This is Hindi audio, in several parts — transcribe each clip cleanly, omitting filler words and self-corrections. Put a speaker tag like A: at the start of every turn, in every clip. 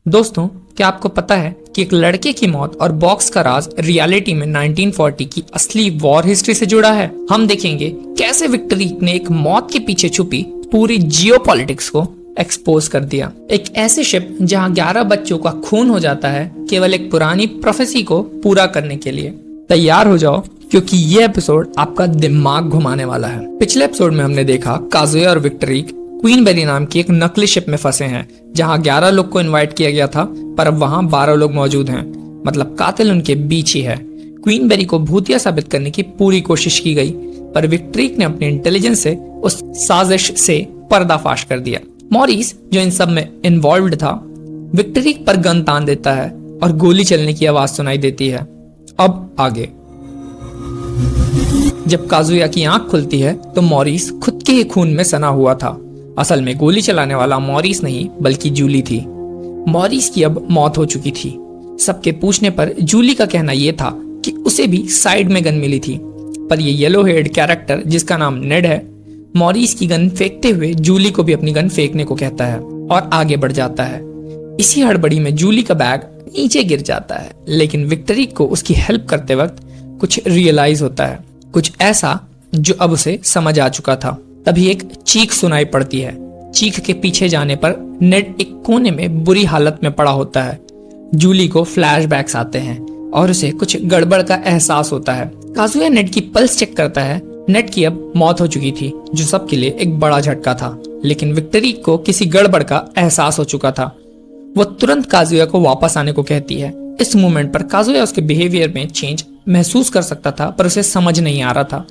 A: दोस्तों, क्या आपको पता है कि एक लड़के की मौत और बॉक्स का राज रियलिटी में 1940 की असली वॉर हिस्ट्री से जुड़ा है। हम देखेंगे कैसे विक्ट्री ने एक मौत के पीछे छुपी पूरी जियोपॉलिटिक्स को एक्सपोज कर दिया। एक ऐसी शिप जहां 11 बच्चों का खून हो जाता है केवल एक पुरानी प्रोफेसी को पूरा करने के लिए। तैयार हो जाओ, क्योंकि ये एपिसोड आपका दिमाग घुमाने वाला है। पिछले एपिसोड में हमने देखा काजुया और विक्ट्री क्वीनबेरी नाम की एक नकली शिप में फंसे हैं, जहां 11 लोग को इनवाइट किया गया था, पर अब वहां 12 लोग मौजूद हैं। मतलब कातिल उनके बीच ही है। क्वीनबेरी को भूतिया साबित करने की पूरी कोशिश की गई, पर विक्ट्री ने अपने इंटेलिजेंस से उस साजिश से पर्दाफाश कर दिया। मॉरिस, जो इन सब में इन्वॉल्व्ड था, विक्ट्री पर गन तान देता है और गोली चलने की आवाज सुनाई देती है। अब आगे। जब काजुया की आंख खुलती है तो मॉरिस खुद के ही खून में सना हुआ था। असल में गोली चलाने वाला मॉरिस नहीं बल्कि जूली थी। मॉरिस की अब मौत हो चुकी थी। सबके पूछने पर जूली का कहना यह था कि उसे भी साइड में गन मिली थी, पर ये येलो हेयर्ड कैरेक्टर जिसका नाम नेड है, मॉरिस की गन फेंकते हुए जूली को भी अपनी गन फेंकने को कहता है और आगे बढ़ जाता है। इसी हड़बड़ी में जूली का बैग नीचे गिर जाता है, लेकिन विक्ट्री को उसकी हेल्प करते वक्त कुछ रियलाइज होता है, कुछ ऐसा जो अब उसे समझ आ चुका था। तभी एक चीख सुनाई पड़ती है। चीख के पीछे जाने पर नेड एक कोने में बुरी हालत में पड़ा होता है। जूली को फ्लैशबैक्स आते हैं और उसे कुछ गड़बड़ का एहसास होता है। काजुया नेड की पल्स चेक करता है। नेड की अब मौत हो चुकी थी, जो सबके लिए एक बड़ा झटका था, लेकिन विक्ट्री को किसी गड़बड़ का एहसास हो चुका था। वो तुरंत काजुया को वापस आने को कहती है। इस मोमेंट पर काजुया उसके बिहेवियर में चेंज महसूस कर सकता था, पर उसे समझ नहीं आ रहा था।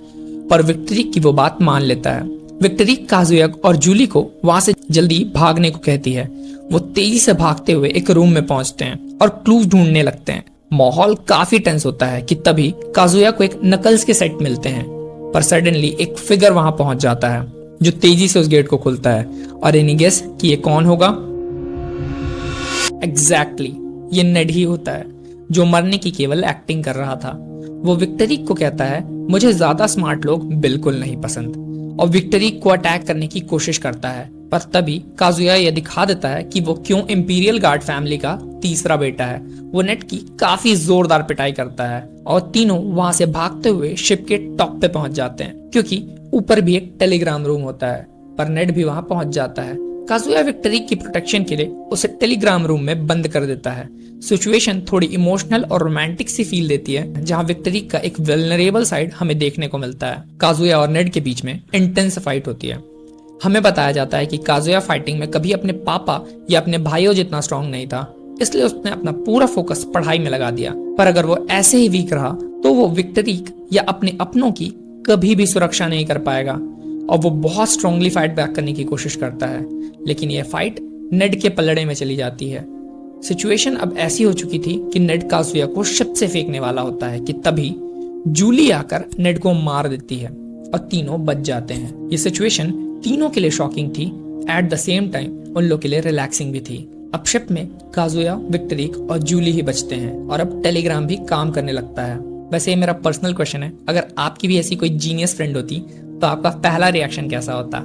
A: पर विक्ट्री की वो बात मान लेता है। विक्ट्री काजुया और जूली को वहां से जल्दी भागने को कहती है। वो तेजी से भागते हुए एक रूम में पहुंचते हैं और क्लूज ढूंढने लगते हैं। माहौल काफी टेंस होता है कि तभी काजुया को एक नकल्स के सेट मिलते हैं, पर सडनली एक फिगर वहां पहुंच जाता है जो तेजी से उस गेट को खोलता है। और एनी गेस कि ये कौन होगा? एग्जैक्टली, ये नेड ही होता है, जो मरने की केवल एक्टिंग कर रहा था। वो विक्ट्री को कहता है, मुझे ज्यादा स्मार्ट लोग बिल्कुल नहीं पसंद, और विक्ट्री को अटैक करने की कोशिश करता है। पर तभी काजुया यह दिखा देता है कि वो क्यों इंपीरियल गार्ड फैमिली का तीसरा बेटा है। वो नेड की काफी जोरदार पिटाई करता है और तीनों वहां से भागते हुए शिप के टॉप पे पहुंच जाते हैं, क्योंकि ऊपर भी एक टेलीग्राम रूम होता है। पर नेड भी वहां पहुंच जाता है। काजुया विक्ट्री की प्रोटेक्शन के लिए उसे टेलीग्राम रूम में बंद कर देता है। सिचुएशन थोड़ी इमोशनल और रोमांटिक सी फील देती है, जहां विक्ट्री का एक वल्नरेबल साइड हमें देखने को मिलता है। काजुया और नेड के बीच में इंटेंस फाइट होती है। हमें बताया जाता है कि काजुया फाइटिंग में कभी अपने पापा या अपने भाइयों जितना स्ट्रांग नहीं था, इसलिए उसने अपना पूरा फोकस पढ़ाई में लगा दिया। पर अगर वो ऐसे ही वीक रहा तो वो विक्ट्री या अपने अपनों की कभी भी सुरक्षा नहीं कर पाएगा, और वो बहुत स्ट्रांगली फाइट बैक करने की कोशिश करता है, लेकिन यह फाइट नेड के पलड़े में चली जाती है। सिचुएशन अब ऐसी हो चुकी थी कि नेड काजुया को शिप से फेंकने वाला होता है कि तभी जूली आकर नेड को मार देती है और तीनों बच जाते हैं। ये सिचुएशन तीनों के लिए शॉकिंग थी, एट द सेम टाइम उन लोग के लिए रिलैक्सिंग भी थी। अब शिप में काजुया, विक्ट्री और जूली ही बचते हैं और अब टेलीग्राम भी काम करने लगता है। वैसे ये मेरा पर्सनल क्वेश्चन है, अगर आपकी भी ऐसी कोई जीनियस फ्रेंड होती तो आपका पहला रिएक्शन कैसा होता?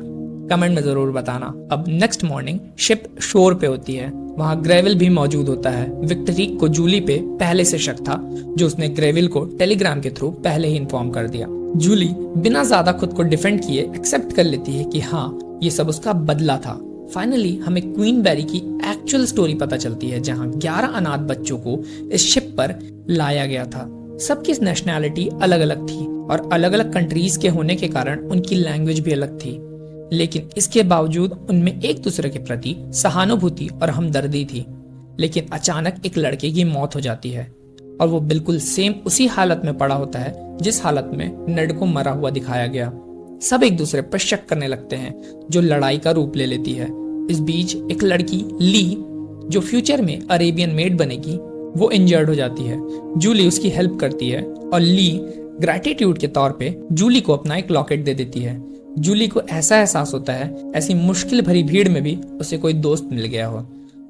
A: कमेंट में जरूर बताना। अब नेक्स्ट मॉर्निंग शिप शोर पे होती है। वहां ग्रेविल भी मौजूद होता है। विक्ट्री को जूली पे पहले से शक था, जो उसने ग्रेविल को टेलीग्राम के थ्रू पहले ही इन्फॉर्म कर दिया। जूली बिना ज्यादा खुद को डिफेंड किए एक्सेप्ट कर लेती है कि हाँ, ये सब उसका बदला था। फाइनली हमें क्वीनबेरी की एक्चुअल स्टोरी पता चलती है, जहां 11 अनाथ बच्चों को इस शिप पर लाया गया था। सबकी नेशनैलिटी अलग अलग थी और अलग अलग कंट्रीज के होने के कारण उनकी लैंग्वेज भी अलग थी, लेकिन इसके बावजूद उनमें एक दूसरे के प्रति सहानुभूति और हमदर्दी थी। लेकिन अचानक एक लड़के की मौत हो जाती है और वो बिल्कुल सेम उसी हालत में पड़ा होता है जिस हालत में नेड को मरा हुआ दिखाया गया। सब एक दूसरे पर शक करने लगते हैं, जो लड़ाई का रूप ले लेती है। इस बीच एक लड़की ली, जो फ्यूचर में अरेबियन मेड बनेगी, वो इंजर्ड हो जाती है। जूली उसकी हेल्प करती है और ली ग्रैटिट्यूड के तौर पे जूली को अपना एक लॉकेट दे देती है। जूली को ऐसा एहसास होता है ऐसी मुश्किल भरी भीड़ में भी उसे कोई दोस्त मिल गया हो।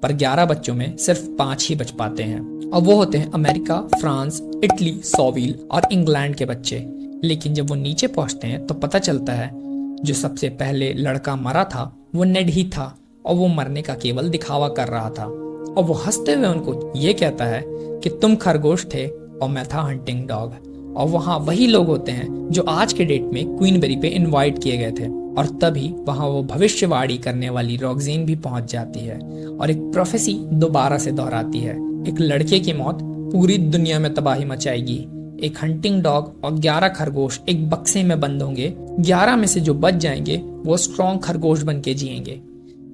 A: पर 11 बच्चों में सिर्फ 5 ही बच पाते हैं, और वो होते हैं अमेरिका, फ्रांस, इटली, सोविल और इंग्लैंड के बच्चे। लेकिन जब वो नीचे पहुंचते हैं तो पता चलता है जो सबसे पहले लड़का मरा था वो नेड ही था, और वो मरने का केवल दिखावा कर रहा था। और वो हंसते हुए उनको ये कहता है कि तुम खरगोश थे और मैं था हंटिंग डॉग। और वहाँ वही लोग होते हैं जो आज के डेट में क्वीनबेरी पे इनवाइट किए गए थे। और तभी वहाँ वो भविष्यवाणी करने वाली रॉक्सीन भी पहुंच जाती है और एक प्रोफेसी दोबारा से दोहराती है। एक लड़के की मौत पूरी दुनिया में तबाही मचाएगी। एक हंटिंग डॉग और 11 खरगोश एक बक्से में बंद होंगे। 11 में से जो बच जाएंगे वो स्ट्रॉन्ग खरगोश बन के जिएंगे।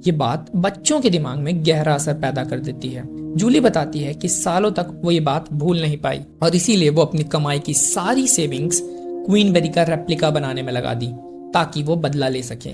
A: ये बात बच्चों के दिमाग में गहरा असर पैदा कर देती है। जूली बताती है कि सालों तक वो ये बात भूल नहीं पाई और इसीलिए वो अपनी कमाई की सारी सेविंग्स क्वीनबेरी का रेप्लिका बनाने में लगा दी ताकि वो बदला ले सके।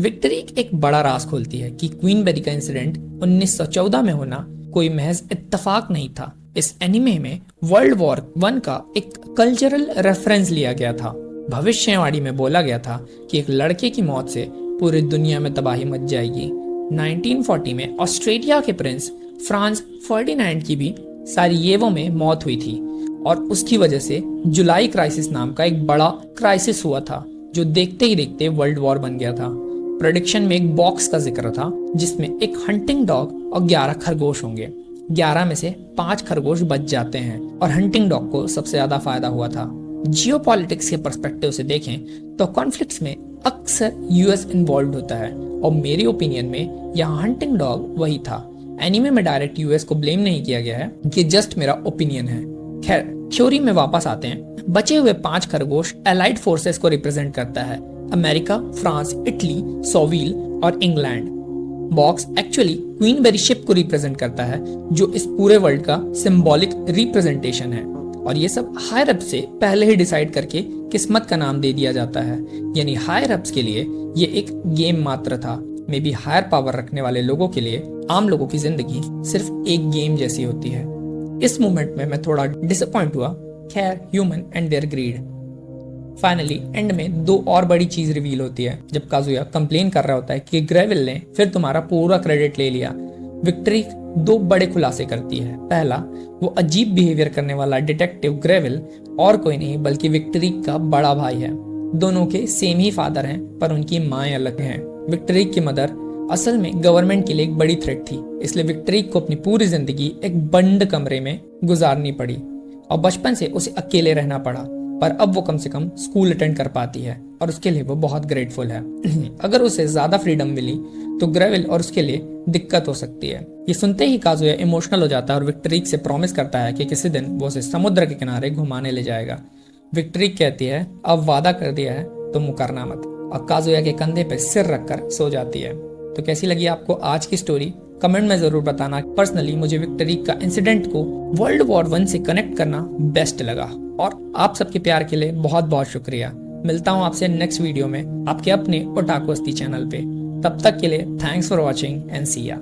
A: विक्ट्री एक बड़ा राज खोलती है कि क्वीनबेरी का इंसिडेंट 1914 में होना कोई महज इत्तेफाक नहीं था। इस एनिमे में वर्ल्ड वॉर 1 का एक कल्चरल रेफरेंस लिया गया था। भविष्यवाणी में बोला गया था कि एक लड़के की मौत से पूरी दुनिया में तबाही मच जाएगी। 1940 में ऑस्ट्रेलिया के प्रिंस फ्रांस फर्डिनेंड की भी सारायेवो में मौत हुई थी और उसकी वजह से जुलाई क्राइसिस नाम का एक बड़ा क्राइसिस हुआ था जो देखते ही देखते वर्ल्ड वॉर बन गया था। प्रेडिक्शन में एक बॉक्स का जिक्र था जिसमें एक हंटिंग डॉग और 11 खरगोश होंगे। 11 में से 5 खरगोश बच जाते हैं और हंटिंग डॉग को सबसे ज्यादा फायदा हुआ था। जियोपॉलिटिक्स के पर्सपेक्टिव से देखें तो कॉन्फ्लिक्ट्स में अक्सर यूएस इन्वॉल्व होता है और मेरी ओपिनियन में यहाँ हंटिंग डॉग वही था। एनीमे में डायरेक्ट यूएस को ब्लेम नहीं किया गया है, ये जस्ट मेरा ओपिनियन है। खैर थ्योरी में वापस आते हैं। बचे हुए 5 खरगोश एलाइड फोर्सेस को रिप्रेजेंट करता है, अमेरिका, फ्रांस, इटली, सोविल और इंग्लैंड। बॉक्स एक्चुअली क्वीनबेरी शिप को रिप्रेजेंट करता है जो इस पूरे वर्ल्ड का सिंबॉलिक रिप्रेजेंटेशन है और ये सब हायर अप से पहले ही डिसाइड करके किस्मत का नाम दे दिया जाता है। यानी हायर अप्स के लिए ये एक गेम मात्र था। मे बी हायर पावर रखने वाले लोगों के लिए आम लोगों की जिंदगी सिर्फ एक गेम जैसी होती है। इस मोमेंट में मैं थोड़ा डिसअपॉइंट हुआ। खैर, human and their greed. Finally end में 2 और बड़ी चीज रिवील होती है। जब काजुया कंप्लेन कर रहा होता है कि ग्रेविल ने फिर तुम्हारा पूरा क्रेडिट ले लिया, विक्ट्री 2 बड़े खुलासे करती है। पहला, वो अजीब बिहेवियर करने वाला डिटेक्टिव ग्रेविल और कोई नहीं बल्कि विक्ट्री का बड़ा भाई है। दोनों के सेम ही फादर हैं पर उनकी माएं अलग हैं। विक्ट्री की मदर असल में गवर्नमेंट के लिए एक बड़ी थ्रेट थी, इसलिए विक्ट्री को अपनी पूरी जिंदगी एक बंद कमरे में गुजारनी पड़ी और बचपन से उसे अकेले रहना पड़ा। पर अब वो कम से कम स्कूल अटेंड कर पाती है और उसके लिए वो बहुत ग्रेटफुल है। अगर उसे ज्यादा फ्रीडम मिली तो ग्रेविल और उसके लिए दिक्कत हो सकती है। ये सुनते ही काजुया इमोशनल हो जाता है और विक्ट्री से प्रॉमिस करता है कि किसी दिन वो उसे समुद्र के किनारे घुमाने ले जाएगा। विक्ट्री कहती है अब वादा कर दिया है तो मुकरना मत, और काजुया के कंधे पे सिर रखकर सो जाती है। तो कैसी लगी आपको आज की स्टोरी कमेंट में जरूर बताना। पर्सनली मुझे विक्ट्री का इंसिडेंट को वर्ल्ड वॉर 1 से कनेक्ट करना बेस्ट लगा और आप सबके प्यार के लिए बहुत बहुत शुक्रिया। मिलता हूँ आपसे नेक्स्ट वीडियो में आपके अपने ओटाकू अस्ती चैनल पे। तब तक के लिए थैंक्स फॉर वॉचिंग एंड सी या।